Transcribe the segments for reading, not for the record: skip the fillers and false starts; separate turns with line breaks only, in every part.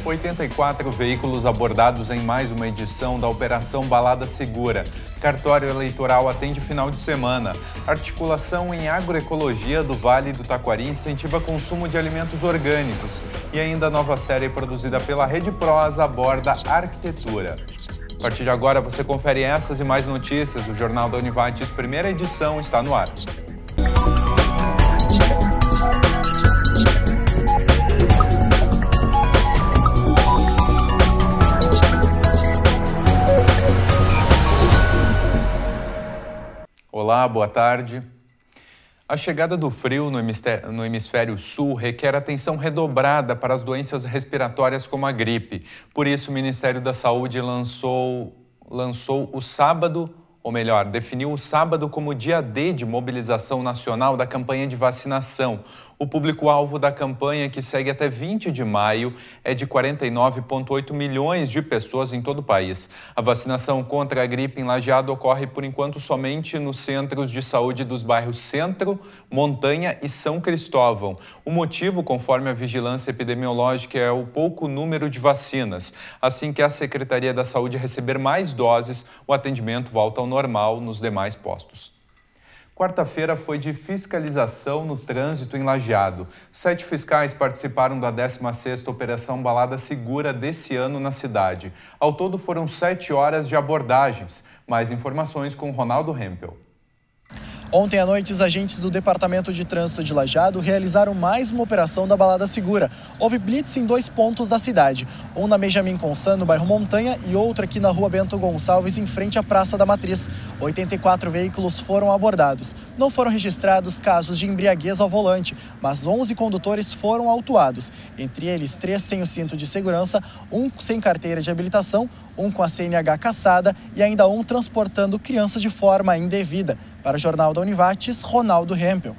84 veículos abordados em mais uma edição da Operação Balada Segura. Cartório eleitoral atende final de semana. Articulação em agroecologia do Vale do Taquari incentiva consumo de alimentos orgânicos. E ainda a nova série produzida pela Rede Prosa aborda arquitetura. A partir de agora você confere essas e mais notícias. O Jornal da Univates, primeira edição, está no ar. Olá, boa tarde. A chegada do frio no hemisfério sul requer atenção redobrada para as doenças respiratórias como a gripe. Por isso, o Ministério da Saúde lançou o sábado, ou melhor, definiu o sábado como dia D de mobilização nacional da campanha de vacinação. O público-alvo da campanha, que segue até 20 de maio, é de 49,8 milhões de pessoas em todo o país. A vacinação contra a gripe em Lajeado ocorre, por enquanto, somente nos centros de saúde dos bairros Centro, Montanha e São Cristóvão. O motivo, conforme a vigilância epidemiológica, é o pouco número de vacinas. Assim que a Secretaria da Saúde receber mais doses, o atendimento volta ao normal nos demais postos. Quarta-feira foi de fiscalização no trânsito em Lajeado. 7 fiscais participaram da 16ª Operação Balada Segura desse ano na cidade. Ao todo foram 7 horas de abordagens. Mais informações com Ronaldo Hempel.
Ontem à noite, os agentes do Departamento de Trânsito de Lajeado realizaram mais uma operação da Balada Segura. Houve blitz em 2 pontos da cidade, um na Benjamin Constant, no bairro Montanha, e outro aqui na rua Bento Gonçalves, em frente à Praça da Matriz. 84 veículos foram abordados. Não foram registrados casos de embriaguez ao volante, mas 11 condutores foram autuados. Entre eles, 3 sem o cinto de segurança, 1 sem carteira de habilitação, 1 com a CNH cassada e ainda 1 transportando crianças de forma indevida. Para o Jornal da Univates, Ronaldo Hempel.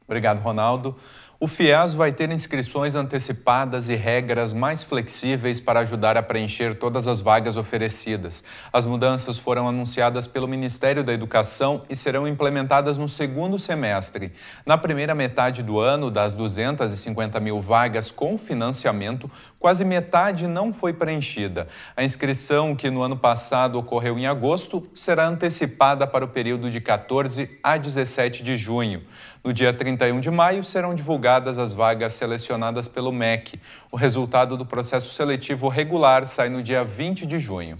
Obrigado, Ronaldo. O FIES vai ter inscrições antecipadas e regras mais flexíveis para ajudar a preencher todas as vagas oferecidas. As mudanças foram anunciadas pelo Ministério da Educação e serão implementadas no segundo semestre. Na primeira metade do ano, das 250 mil vagas com financiamento, quase metade não foi preenchida. A inscrição, que no ano passado ocorreu em agosto, será antecipada para o período de 14 a 17 de junho. No dia 31 de maio, serão divulgadas as vagas selecionadas pelo MEC. O resultado do processo seletivo regular sai no dia 20 de junho.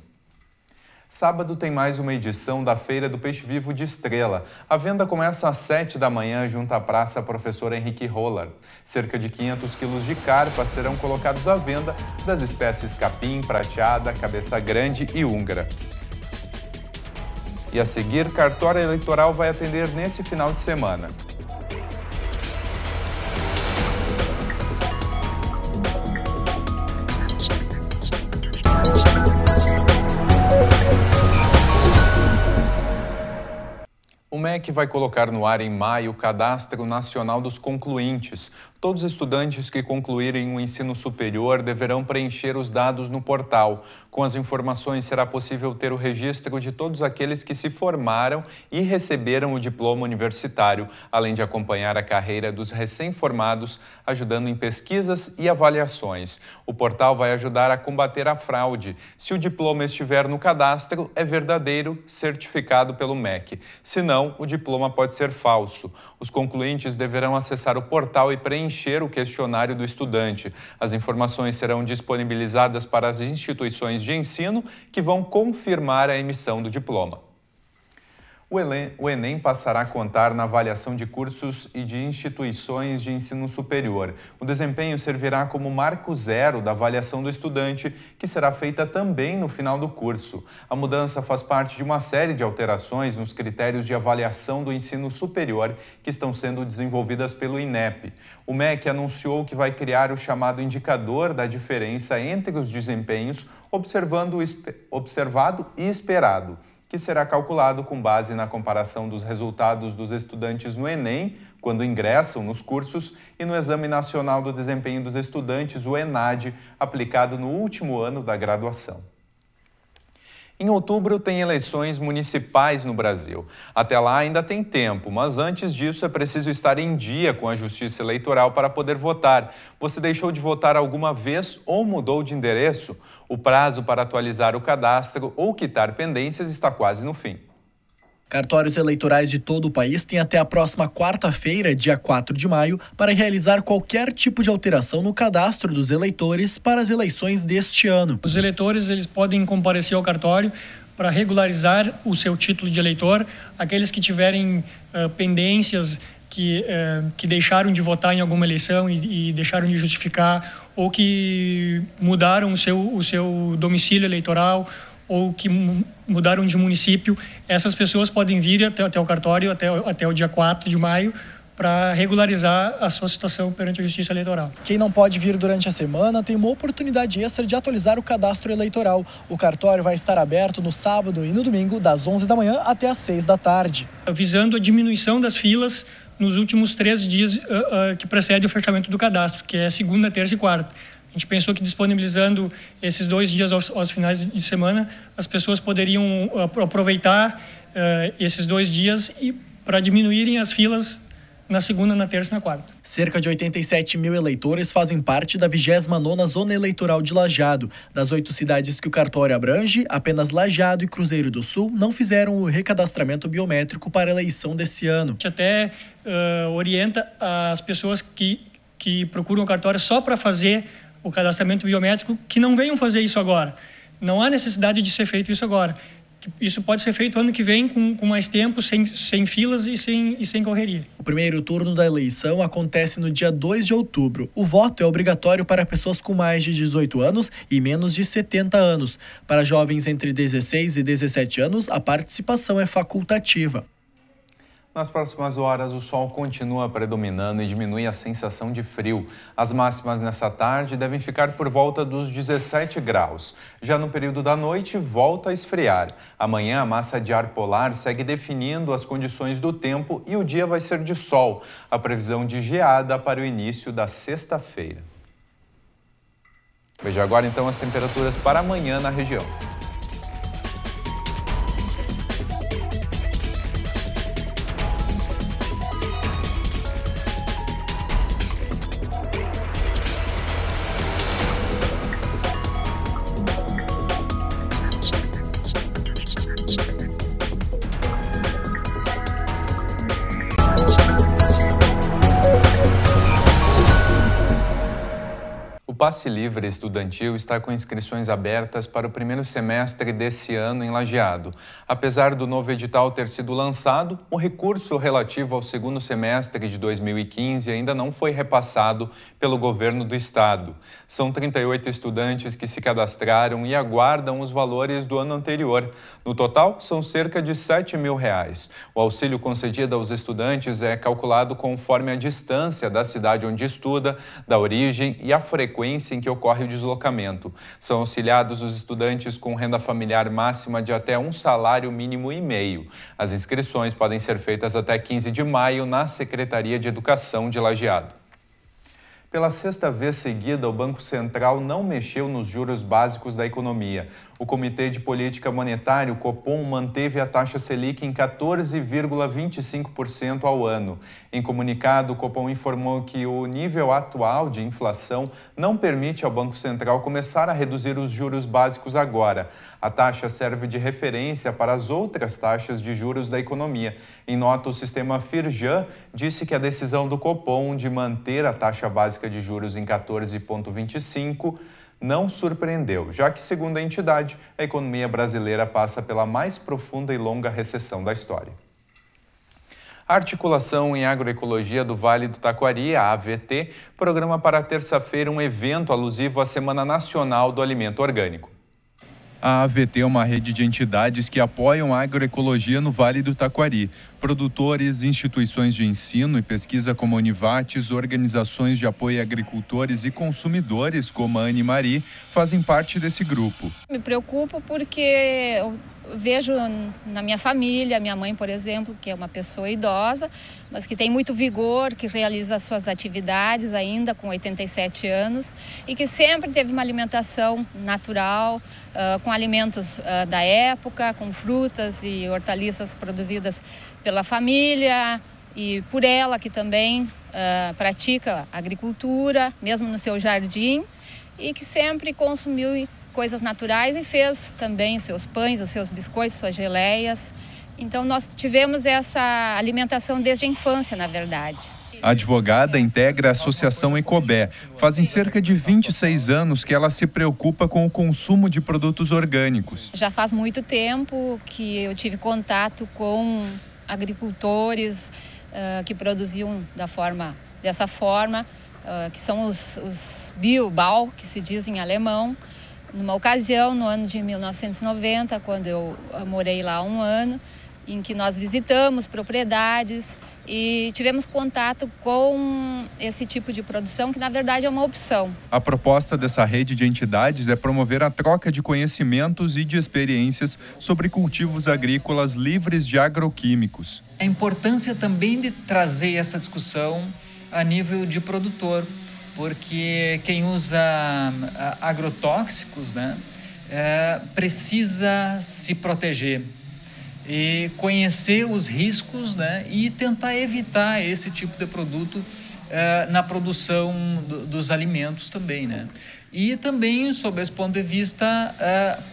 Sábado tem mais uma edição da Feira do Peixe Vivo de Estrela. A venda começa às 7 da manhã junto à Praça Professor Henrique Rollard. Cerca de 500 quilos de carpa serão colocados à venda das espécies capim, prateada, cabeça grande e húngara. E a seguir, Cartório Eleitoral vai atender nesse final de semana. O MEC vai colocar no ar em maio o Cadastro Nacional dos Concluintes. Todos os estudantes que concluírem o ensino superior deverão preencher os dados no portal. Com as informações, será possível ter o registro de todos aqueles que se formaram e receberam o diploma universitário, além de acompanhar a carreira dos recém-formados, ajudando em pesquisas e avaliações. O portal vai ajudar a combater a fraude. Se o diploma estiver no cadastro, é verdadeiro, certificado pelo MEC. Se não, o diploma pode ser falso. Os concluintes deverão acessar o portal e preencher o questionário do estudante. As informações serão disponibilizadas para as instituições de ensino que vão confirmar a emissão do diploma. O Enem passará a contar na avaliação de cursos e de instituições de ensino superior. O desempenho servirá como marco zero da avaliação do estudante, que será feita também no final do curso. A mudança faz parte de uma série de alterações nos critérios de avaliação do ensino superior que estão sendo desenvolvidas pelo INEP. O MEC anunciou que vai criar o chamado indicador da diferença entre os desempenhos observado e esperado, que será calculado com base na comparação dos resultados dos estudantes no Enem, quando ingressam nos cursos, e no Exame Nacional do Desempenho dos Estudantes, o ENAD, aplicado no último ano da graduação. Em outubro tem eleições municipais no Brasil. Até lá ainda tem tempo, mas antes disso é preciso estar em dia com a Justiça Eleitoral para poder votar. Você deixou de votar alguma vez ou mudou de endereço? O prazo para atualizar o cadastro ou quitar pendências está quase no fim.
Cartórios eleitorais de todo o país têm até a próxima quarta-feira, dia 4 de maio, para realizar qualquer tipo de alteração no cadastro dos eleitores para as eleições deste ano.
Os eleitores eles podem comparecer ao cartório para regularizar o seu título de eleitor. Aqueles que tiverem pendências, que deixaram de votar em alguma eleição e deixaram de justificar, ou que mudaram o seu domicílio eleitoral, ou que mudaram de município, essas pessoas podem vir até o cartório até o dia 4 de maio para regularizar a sua situação perante a Justiça Eleitoral.
Quem não pode vir durante a semana tem uma oportunidade extra de atualizar o cadastro eleitoral. O cartório vai estar aberto no sábado e no domingo, das 11 da manhã até às 6 da tarde.
Visando a diminuição das filas nos últimos 3 dias que precedem o fechamento do cadastro, que é segunda, terça e quarta. A gente pensou que disponibilizando esses 2 dias aos finais de semana, as pessoas poderiam aproveitar esses 2 dias para diminuírem as filas na segunda, na terça e na quarta.
Cerca de 87 mil eleitores fazem parte da 29ª Zona Eleitoral de Lajeado. Das 8 cidades que o cartório abrange, apenas Lajeado e Cruzeiro do Sul não fizeram o recadastramento biométrico para a eleição desse ano.
A gente até orienta as pessoas que procuram o cartório só para fazer o cadastramento biométrico, que não venham fazer isso agora. Não há necessidade de ser feito isso agora. Isso pode ser feito ano que vem com mais tempo, sem filas e sem correria.
O primeiro turno da eleição acontece no dia 2 de outubro. O voto é obrigatório para pessoas com mais de 18 anos e menos de 70 anos. Para jovens entre 16 e 17 anos, a participação é facultativa.
Nas próximas horas, o sol continua predominando e diminui a sensação de frio. As máximas nessa tarde devem ficar por volta dos 17 graus. Já no período da noite, volta a esfriar. Amanhã, a massa de ar polar segue definindo as condições do tempo e o dia vai ser de sol. A previsão de geada para o início da sexta-feira. Veja agora, então, as temperaturas para amanhã na região. O Passe Livre Estudantil está com inscrições abertas para o primeiro semestre desse ano em Lajeado. Apesar do novo edital ter sido lançado, o recurso relativo ao segundo semestre de 2015 ainda não foi repassado pelo governo do estado. São 38 estudantes que se cadastraram e aguardam os valores do ano anterior. No total, são cerca de R$ 7 mil. O auxílio concedido aos estudantes é calculado conforme a distância da cidade onde estuda, da origem e a frequência em que ocorre o deslocamento. São auxiliados os estudantes com renda familiar máxima de até um salário mínimo e meio. As inscrições podem ser feitas até 15 de maio na Secretaria de Educação de Lajeado. Pela sexta vez seguida, o Banco Central não mexeu nos juros básicos da economia. O Comitê de Política Monetária, o Copom, manteve a taxa Selic em 14,25% ao ano. Em comunicado, o Copom informou que o nível atual de inflação não permite ao Banco Central começar a reduzir os juros básicos agora. A taxa serve de referência para as outras taxas de juros da economia. Em nota, o sistema Firjan disse que a decisão do Copom de manter a taxa básica de juros em 14,25% não surpreendeu, já que, segundo a entidade, a economia brasileira passa pela mais profunda e longa recessão da história. A Articulação em Agroecologia do Vale do Taquari, a AVT, programa para terça-feira um evento alusivo à Semana Nacional do Alimento Orgânico. A AVT é uma rede de entidades que apoiam a agroecologia no Vale do Taquari. Produtores, instituições de ensino e pesquisa como a Univates, organizações de apoio a agricultores e consumidores como a Animari fazem parte desse grupo.
Me preocupo porque vejo na minha família, minha mãe, por exemplo, que é uma pessoa idosa, mas que tem muito vigor, que realiza suas atividades ainda com 87 anos e que sempre teve uma alimentação natural, com alimentos da época, com frutas e hortaliças produzidas pela família e por ela, que também pratica agricultura, mesmo no seu jardim, e que sempre consumiu coisas naturais e fez também os seus pães, os seus biscoitos, suas geleias. Então nós tivemos essa alimentação desde a infância, na verdade.
A advogada integra a Associação Ecobé. Fazem cerca de 26 anos que ela se preocupa com o consumo de produtos orgânicos.
Já faz muito tempo que eu tive contato com agricultores que produziam dessa forma, que são os Biobau, que se diz em alemão. Numa ocasião, no ano de 1990, quando eu morei lá 1 ano, em que nós visitamos propriedades e tivemos contato com esse tipo de produção, que na verdade é uma opção.
A proposta dessa rede de entidades é promover a troca de conhecimentos e de experiências sobre cultivos agrícolas livres de agroquímicos.
A importância também de trazer essa discussão a nível de produtor, porque quem usa agrotóxicos, né, precisa se proteger e conhecer os riscos, né, e tentar evitar esse tipo de produto na produção dos alimentos também, né? E também, sob esse ponto de vista,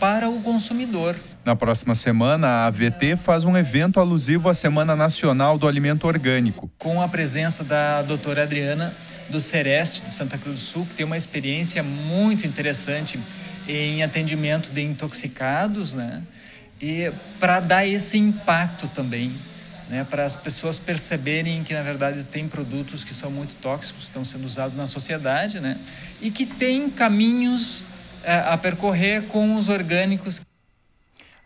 para o consumidor.
Na próxima semana, a AVT faz um evento alusivo à Semana Nacional do Alimento Orgânico.
Com a presença da doutora Adriana, do Sereste de Santa Cruz do Sul, que tem uma experiência muito interessante em atendimento de intoxicados, né? E para dar esse impacto também, né? Para as pessoas perceberem que, na verdade, tem produtos que são muito tóxicos, que estão sendo usados na sociedade, né? E que tem caminhos a percorrer com os orgânicos.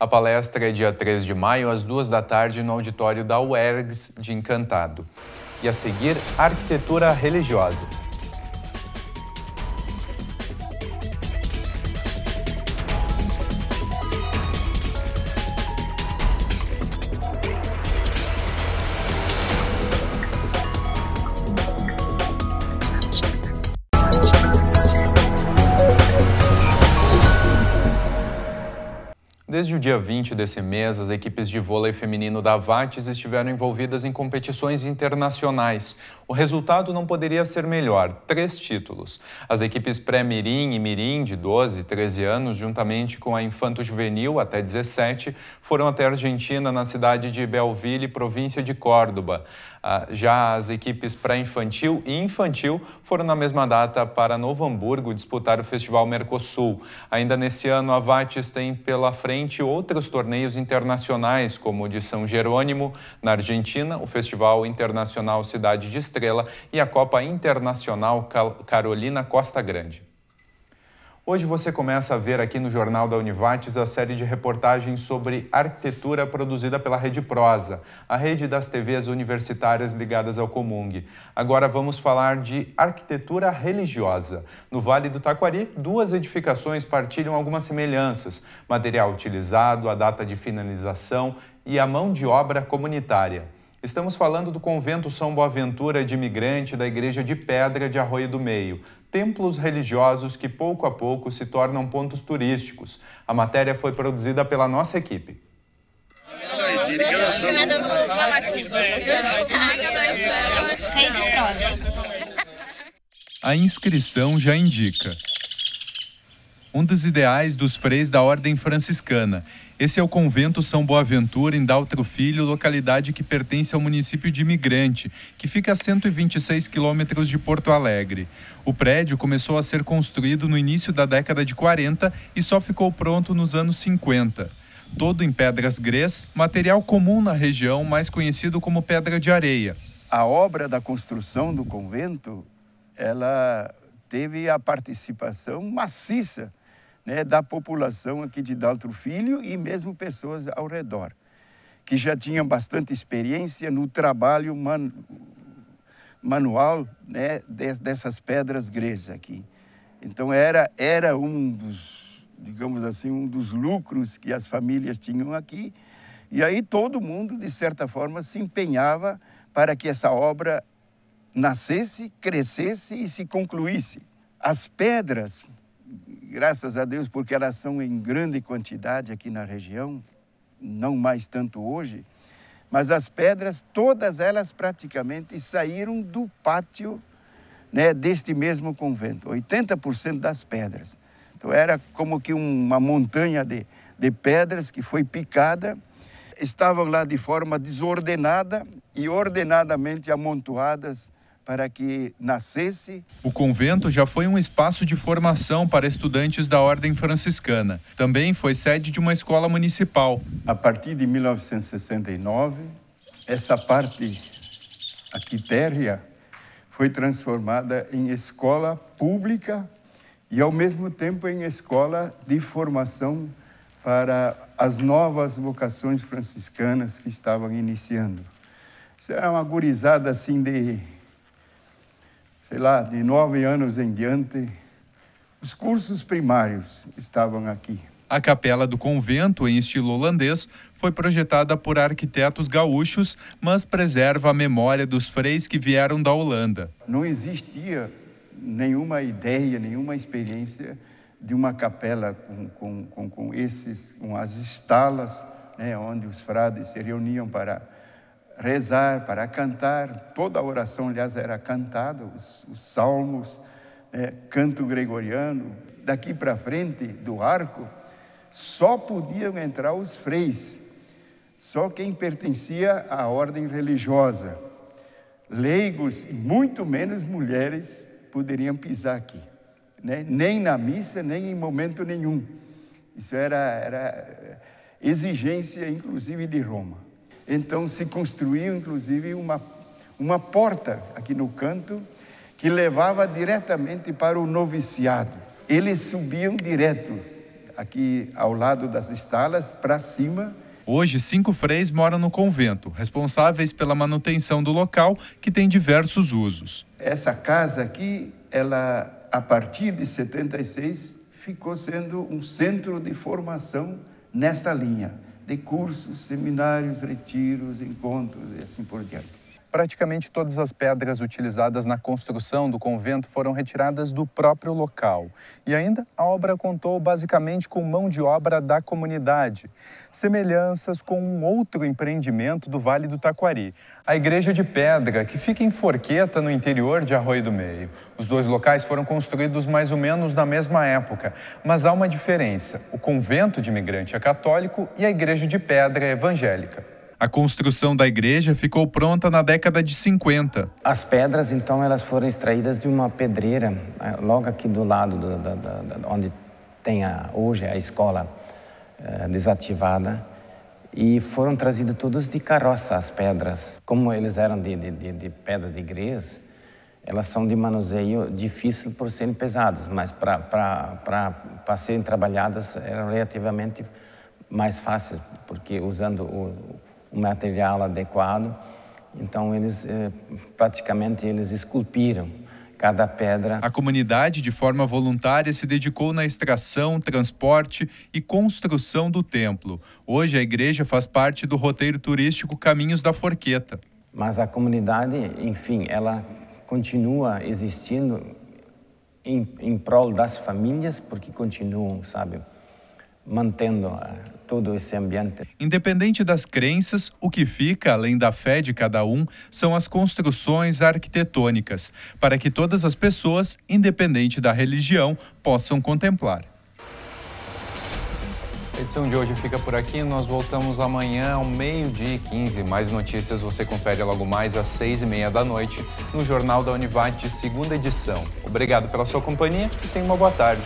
A palestra é dia 3 de maio, às 14h, no auditório da UERGS de Encantado. E a seguir, arquitetura religiosa. Desde o dia 20 desse mês, as equipes de vôlei feminino da Avates estiveram envolvidas em competições internacionais. O resultado não poderia ser melhor, 3 títulos. As equipes pré-mirim e mirim, de 12 e 13 anos, juntamente com a infanto-juvenil, até 17, foram até a Argentina, na cidade de Belville, província de Córdoba. Já as equipes pré-infantil e infantil foram na mesma data para Novo Hamburgo disputar o Festival Mercosul. Ainda nesse ano, a Avates tem pela frente outros torneios internacionais, como o de São Jerônimo, na Argentina, o Festival Internacional Cidade de Estrela e a Copa Internacional Carolina Costa Grande. Hoje você começa a ver aqui no Jornal da Univates a série de reportagens sobre arquitetura produzida pela Rede Prosa, a rede das TVs universitárias ligadas ao Comung. Agora vamos falar de arquitetura religiosa. No Vale do Taquari, 2 edificações partilham algumas semelhanças: material utilizado, a data de finalização e a mão de obra comunitária. Estamos falando do Convento São Boaventura de Imigrante da Igreja de Pedra de Arroio do Meio. Templos religiosos que pouco a pouco se tornam pontos turísticos. A matéria foi produzida pela nossa equipe. A inscrição já indica. Um dos ideais dos freis da Ordem Franciscana. Esse é o Convento São Boaventura, em Daltro Filho, localidade que pertence ao município de Imigrante, que fica a 126 quilômetros de Porto Alegre. O prédio começou a ser construído no início da década de 40 e só ficou pronto nos anos 50. Todo em pedras grês, material comum na região, mais conhecido como pedra de areia.
A obra da construção do convento, ela teve a participação maciça, né, da população aqui de Daltro Filho e mesmo pessoas ao redor, que já tinham bastante experiência no trabalho manual, né, dessas pedras grês aqui. Então era um digamos assim, um dos lucros que as famílias tinham aqui. E aí todo mundo, de certa forma, se empenhava para que essa obra nascesse, crescesse e se concluísse. As pedras, graças a Deus, porque elas são em grande quantidade aqui na região, não mais tanto hoje, mas as pedras, todas elas praticamente saíram do pátio, né, deste mesmo convento, 80% das pedras. Então era como que uma montanha de pedras que foi picada, estavam lá de forma desordenada e ordenadamente amontoadas para que nascesse.
O convento já foi um espaço de formação para estudantes da Ordem Franciscana. Também foi sede de uma escola municipal.
A partir de 1969, essa parte aqui térrea foi transformada em escola pública e, ao mesmo tempo, em escola de formação para as novas vocações franciscanas que estavam iniciando. Isso é uma gurizada assim de 9 anos em diante. Os cursos primários estavam aqui.
A capela do convento, em estilo holandês, foi projetada por arquitetos gaúchos, mas preserva a memória dos freis que vieram da Holanda.
Não existia nenhuma ideia, nenhuma experiência de uma capela com as estalas, né, onde os frades se reuniam para rezar, para cantar. Toda a oração, aliás, era cantada, os salmos, canto gregoriano. Daqui para frente do arco, só podiam entrar os freis, só quem pertencia à ordem religiosa. Leigos, e muito menos mulheres, poderiam pisar aqui, né? Nem na missa, nem em momento nenhum. Isso era exigência, inclusive, de Roma. Então se construiu, inclusive, uma porta aqui no canto que levava diretamente para o noviciado. Eles subiam direto aqui ao lado das estalas, para cima.
Hoje, 5 freis moram no convento, responsáveis pela manutenção do local, que tem diversos usos.
Essa casa aqui, ela, a partir de 76, ficou sendo um centro de formação nesta linha, de cursos, seminários, retiros, encontros e assim por diante.
Praticamente todas as pedras utilizadas na construção do convento foram retiradas do próprio local. E ainda a obra contou basicamente com mão de obra da comunidade. Semelhanças com um outro empreendimento do Vale do Taquari, a Igreja de Pedra, que fica em Forqueta, no interior de Arroio do Meio. Os dois locais foram construídos mais ou menos na mesma época, mas há uma diferença. O convento de imigrante é católico e a Igreja de Pedra é evangélica. A construção da igreja ficou pronta na década de 50.
As pedras, então, elas foram extraídas de uma pedreira, logo aqui do lado onde tem hoje a escola desativada, e foram trazidas todas de carroça, as pedras. Como eles eram de pedra de grés, elas são de manuseio difícil por serem pesadas, mas para serem trabalhadas eram relativamente mais fáceis, porque usando o material adequado, então eles praticamente esculpiram cada pedra.
A comunidade, de forma voluntária, se dedicou na extração, transporte e construção do templo. Hoje a igreja faz parte do roteiro turístico Caminhos da Forqueta.
Mas a comunidade, enfim, ela continua existindo em prol das famílias, porque continuam, sabe, mantendo todo esse ambiente.
Independente das crenças, o que fica, além da fé de cada um, são as construções arquitetônicas, para que todas as pessoas, independente da religião, possam contemplar. A edição de hoje fica por aqui. Nós voltamos amanhã ao 12h15. Mais notícias você confere logo mais às 6h30 da noite no Jornal da Univate, segunda edição. Obrigado pela sua companhia e tenha uma boa tarde.